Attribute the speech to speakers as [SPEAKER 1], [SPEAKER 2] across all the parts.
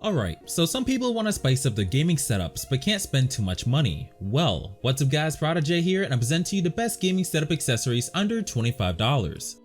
[SPEAKER 1] Alright, so some people want to spice up their gaming setups but can't spend too much money. Well, what's up guys, ProdiJay here, and I present to you the best gaming setup accessories under $25.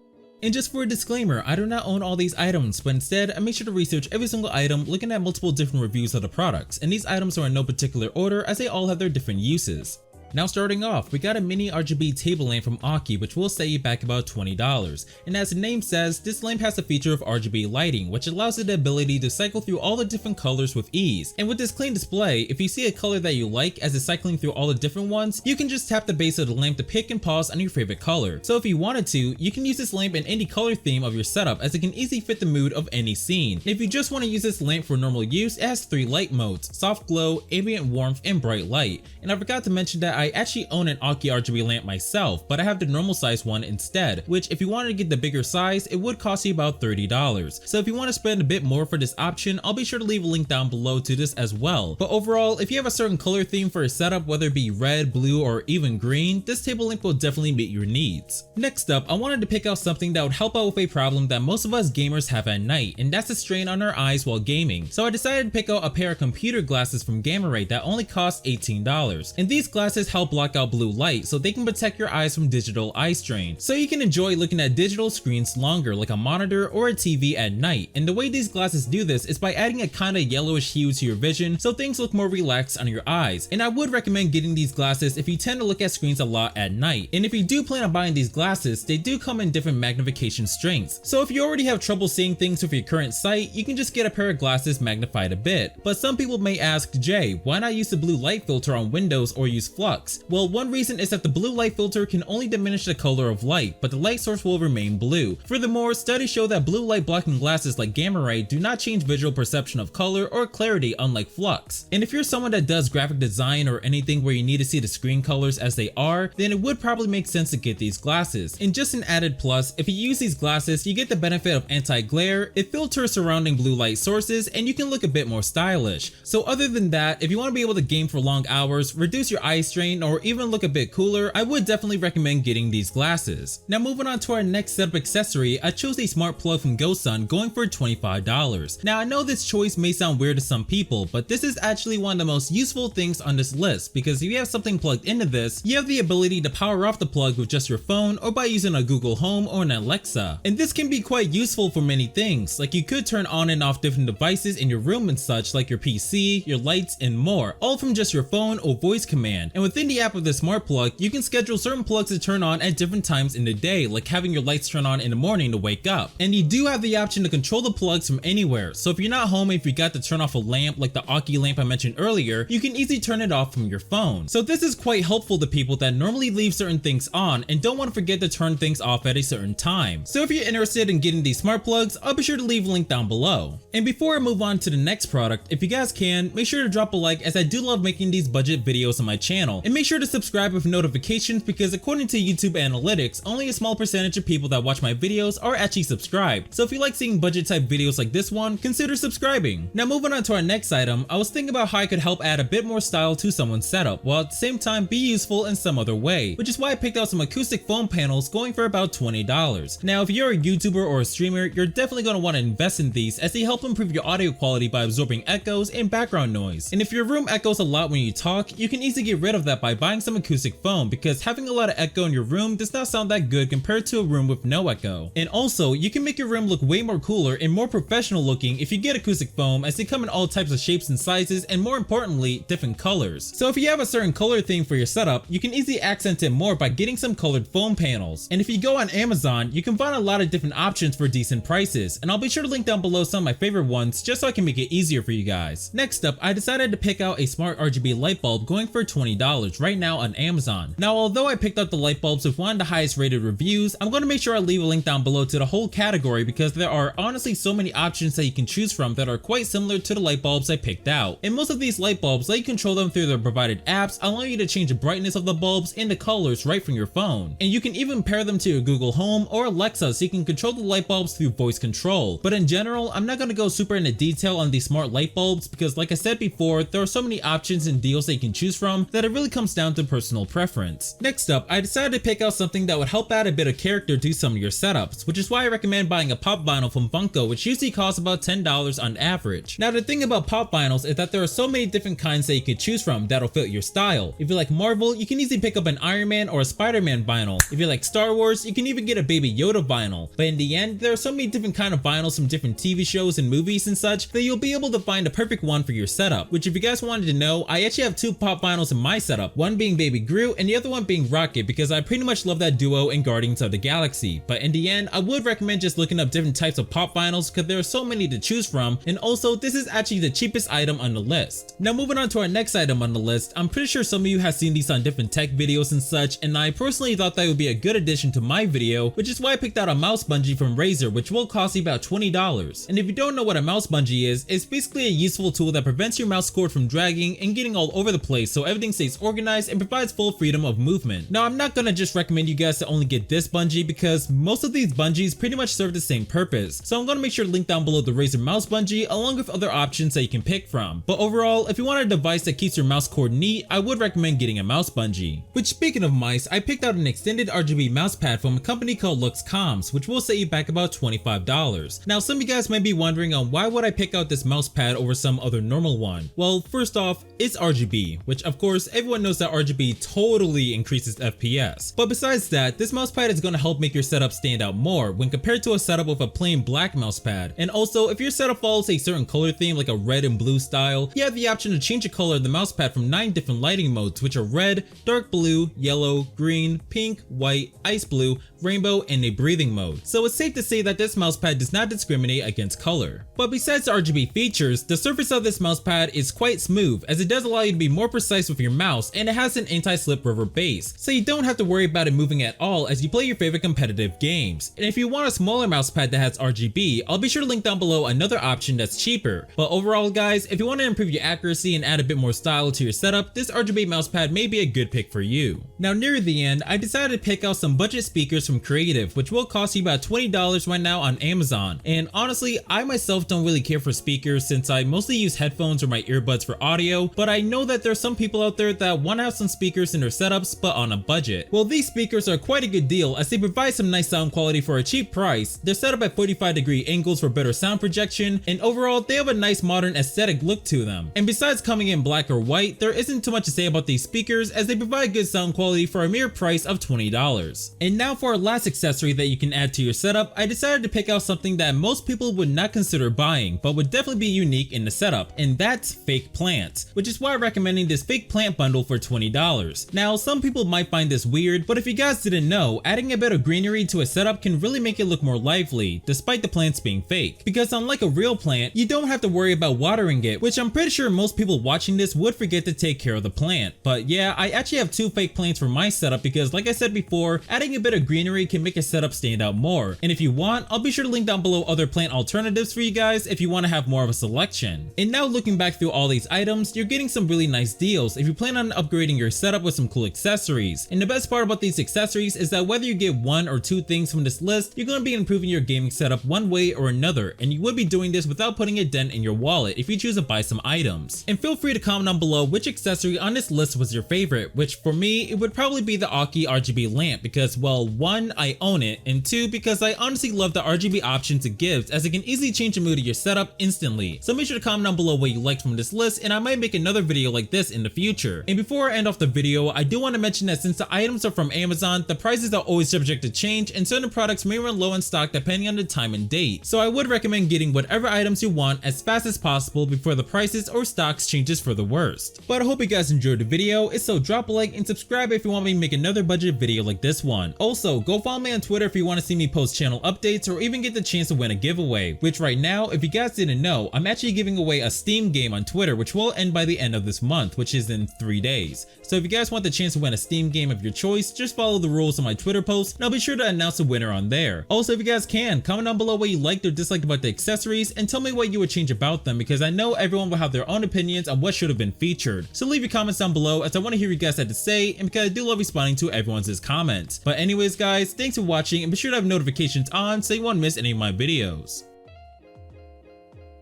[SPEAKER 1] And just for a disclaimer, I do not own all these items, but instead I make sure to research every single item looking at multiple different reviews of the products, and these items are in no particular order as they all have their different uses. Now starting off, we got a mini RGB table lamp from Aukey, which will set you back about $20. And as the name says, this lamp has a feature of RGB lighting, which allows it the ability to cycle through all the different colors with ease. And with this clean display, if you see a color that you like as it's cycling through all the different ones, you can just tap the base of the lamp to pick and pause on your favorite color. So if you wanted to, you can use this lamp in any color theme of your setup as it can easily fit the mood of any scene. And if you just want to use this lamp for normal use, it has 3 light modes: soft glow, ambient warmth, and bright light. And I forgot to mention that I actually own an Aukey RGB lamp myself, but I have the normal size one instead, which if you wanted to get the bigger size, it would cost you about $30. So if you want to spend a bit more for this option, I'll be sure to leave a link down below to this as well. But overall, if you have a certain color theme for a setup, whether it be red, blue, or even green, this table lamp will definitely meet your needs. Next up, I wanted to pick out something that would help out with a problem that most of us gamers have at night, and that's the strain on our eyes while gaming. So I decided to pick out a pair of computer glasses from Gamma Ray that only cost $18. And these glasses help block out blue light so they can protect your eyes from digital eye strain, so you can enjoy looking at digital screens longer like a monitor or a TV at night. And the way these glasses do this is by adding a kind of yellowish hue to your vision so things look more relaxed on your eyes. And I would recommend getting these glasses if you tend to look at screens a lot at night. And if you do plan on buying these glasses, they do come in different magnification strengths, so if you already have trouble seeing things with your current sight, you can just get a pair of glasses magnified a bit. But some people may ask, Jay, why not use the blue light filter on Windows or use flux? Well, one reason is that the blue light filter can only diminish the color of light, but the light source will remain blue. Furthermore, studies show that blue light blocking glasses like Gamma Ray do not change visual perception of color or clarity, unlike flux. And if you're someone that does graphic design or anything where you need to see the screen colors as they are, then it would probably make sense to get these glasses. And just an added plus, if you use these glasses, you get the benefit of anti-glare, it filters surrounding blue light sources, and you can look a bit more stylish. So other than that, if you want to be able to game for long hours, reduce your eye strain, or even look a bit cooler, I would definitely recommend getting these glasses. Now moving on to our next setup accessory, I chose a smart plug from GoSun going for $25. Now I know this choice may sound weird to some people, but this is actually one of the most useful things on this list, because if you have something plugged into this, you have the ability to power off the plug with just your phone or by using a Google Home or an Alexa. And this can be quite useful for many things, like you could turn on and off different devices in your room and such, like your PC, your lights, and more, all from just your phone or voice command. And within the app of the smart plug, you can schedule certain plugs to turn on at different times in the day, like having your lights turn on in the morning to wake up. And you do have the option to control the plugs from anywhere, so if you're not home and if you got to turn off a lamp like the Aukey lamp I mentioned earlier, you can easily turn it off from your phone. So this is quite helpful to people that normally leave certain things on and don't want to forget to turn things off at a certain time. So if you're interested in getting these smart plugs, I'll be sure to leave a link down below. And before I move on to the next product, if you guys can, make sure to drop a like, as I do love making these budget videos on my channel, and make sure to subscribe with notifications, because according to YouTube analytics, only a small percentage of people that watch my videos are actually subscribed. So if you like seeing budget type videos like this one, consider subscribing. Now moving on to our next item, I was thinking about how I could help add a bit more style to someone's setup, while at the same time be useful in some other way, which is why I picked out some acoustic foam panels going for about $20. Now if you're a YouTuber or a streamer, you're definitely going to want to invest in these, as they help improve your audio quality by absorbing echoes and background noise. And if your room echoes a lot when you talk, you can easily get rid of that by buying some acoustic foam, because having a lot of echo in your room does not sound that good compared to a room with no echo. And also, you can make your room look way more cooler and more professional looking if you get acoustic foam, as they come in all types of shapes and sizes, and more importantly, different colors. So if you have a certain color theme for your setup, you can easily accent it more by getting some colored foam panels. And if you go on Amazon, you can find a lot of different options for decent prices, and I'll be sure to link down below some of my favorite ones just so I can make it easier for you guys. Next up, I decided to pick out a smart RGB light bulb going for $20 right now on Amazon. Now although I picked out the light bulbs with one of the highest rated reviews, I'm going to make sure I leave a link down below to the whole category, because there are honestly so many options that you can choose from that are quite similar to the light bulbs I picked out. And most of these light bulbs let you control them through their provided apps, allowing you to change the brightness of the bulbs and the colors right from your phone. And you can even pair them to your Google Home or Alexa, so you can control the light bulbs through voice control. But in general, I'm not going to go super into detail on these smart light bulbs, because like I said before, there are so many options and deals that you can choose from that it really really comes down to personal preference. Next up, I decided to pick out something that would help add a bit of character to some of your setups, which is why I recommend buying a pop vinyl from Bungie, which usually costs about $10 on average. Now the thing about pop vinyls is that there are so many different kinds that you can choose from that'll fit your style. If you like Marvel, you can easily pick up an Iron Man or a Spider-Man vinyl. If you like Star Wars, you can even get a Baby Yoda vinyl. But in the end, there are so many different kind of vinyls from different TV shows and movies and such that you'll be able to find the perfect one for your setup. Which if you guys wanted to know, I actually have two pop vinyls in my setup, one being Baby Groot and the other one being Rocket, because I pretty much love that duo in Guardians of the Galaxy. But in the end, I would recommend just looking up different types of pop vinyls because there are so many to choose from, and also this is actually the cheapest item on the list. Now moving on to our next item on the list, I'm pretty sure some of you have seen these on different tech videos and such, and I personally thought that would be a good addition to my video, which is why I picked out a mouse bungee from Razer, which will cost you about $20. And if you don't know what a mouse bungee is, it's basically a useful tool that prevents your mouse cord from dragging and getting all over the place so everything stays organized and provides full freedom of movement. Now I'm not gonna just recommend you guys to only get this bungee because most of these bungees pretty much serve the same purpose, so I'm gonna make sure to link down below the Razer mouse bungee along with other options that you can pick from. But overall, if you want a device that keeps your mouse cord neat, I would recommend getting a mouse bungee. Which, speaking of mice, I picked out an extended RGB mouse pad from a company called LuxComms, which will set you back about $25. Now some of you guys might be wondering on why would I pick out this mouse pad over some other normal one. Well, first off, it's RGB, which of course everyone knows that RGB totally increases FPS. But besides that, this mouse pad is going to help make your setup stand out more when compared to a setup with a plain black mouse pad. And also, if your setup follows a certain color theme like a red and blue style, you have the option to change the color of the mouse pad from 9 different lighting modes, which are red, dark blue, yellow, green, pink, white, ice blue, rainbow, and a breathing mode. So it's safe to say that this mouse pad does not discriminate against color. But besides the RGB features, the surface of this mouse pad is quite smooth, as it does allow you to be more precise with your mouse, and it has an anti-slip rubber base, so you don't have to worry about it moving at all as you play your favorite competitive games. And if you want a smaller mouse pad that has RGB, I'll be sure to link down below another option that's cheaper. But overall guys, if you want to improve your accuracy and add a bit more style to your setup, this RGB mouse pad may be a good pick for you. Now near the end, I decided to pick out some budget speakers from Creative, which will cost you about $20 right now on Amazon. And honestly, I myself don't really care for speakers since I mostly use headphones or my earbuds for audio, but I know that there's some people out there that want to have some speakers in their setups but on a budget. Well, these speakers are quite a good deal as they provide some nice sound quality for a cheap price. They're set up at 45-degree angles for better sound projection, and overall they have a nice modern aesthetic look to them. And besides coming in black or white, there isn't too much to say about these speakers as they provide good sound quality for a mere price of $20. And now for our last accessory that you can add to your setup, I decided to pick out something that most people would not consider buying but would definitely be unique in the setup, and that's fake plants, which is why I'm recommending this fake plant bundle for $20. Now some people might find this weird, but if you guys didn't know, adding a bit of greenery to a setup can really make it look more lively despite the plants being fake, because unlike a real plant, you don't have to worry about watering it, which I'm pretty sure most people watching this would forget to take care of the plant. But yeah, I actually have two fake plants for my setup because like I said before, adding a bit of greenery can make a setup stand out more. And if you want, I'll be sure to link down below other plant alternatives for you guys if you want to have more of a selection. And now looking back through all these items, you're getting some really nice deals if you plan on upgrading your setup with some cool accessories. And the best part about these accessories is that whether you get one or two things from this list, you're going to be improving your gaming setup one way or another, and you would be doing this without putting a dent in your wallet if you choose to buy some items. And feel free to comment down below which accessory on this list was your favorite, which for me, it would probably be the Aukey RGB lamp because, well, one, I own it, and two, because I honestly love the RGB options it gives as it can easily change the mood of your setup instantly. So make sure to comment down below what you liked from this list, and I might make another video like this in the future. And before I end off the video, I do want to mention that since the items are from Amazon, the prices are always subject to change and certain products may run low in stock depending on the time and date. So I would recommend getting whatever items you want as fast as possible before the prices or stocks changes for the worst. But I hope you guys enjoyed the video. If so, drop a like and subscribe if you want me to make another budget video like this one. Also, go follow me on Twitter if you want to see me post channel updates or even get the chance to win a giveaway, which right now, if you guys didn't know, I'm actually giving away a Steam game on Twitter which will end by the end of this month, which is in 3 days. So if you guys want the chance to win a Steam game of your choice, just follow the rules on my Twitter post and I'll be sure to announce the winner on there. Also, if you guys can, comment down below what you liked or disliked about the accessories and tell me what you would change about them, because I know everyone will have their own opinions on what should have been featured. So leave your comments down below as I want to hear what you guys had to say, and because I do love responding to everyone's comments. But anyways guys, thanks for watching and be sure to have notifications on so you won't miss any of my videos.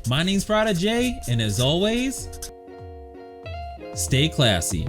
[SPEAKER 1] My name's ProdiJay, and as always, stay classy.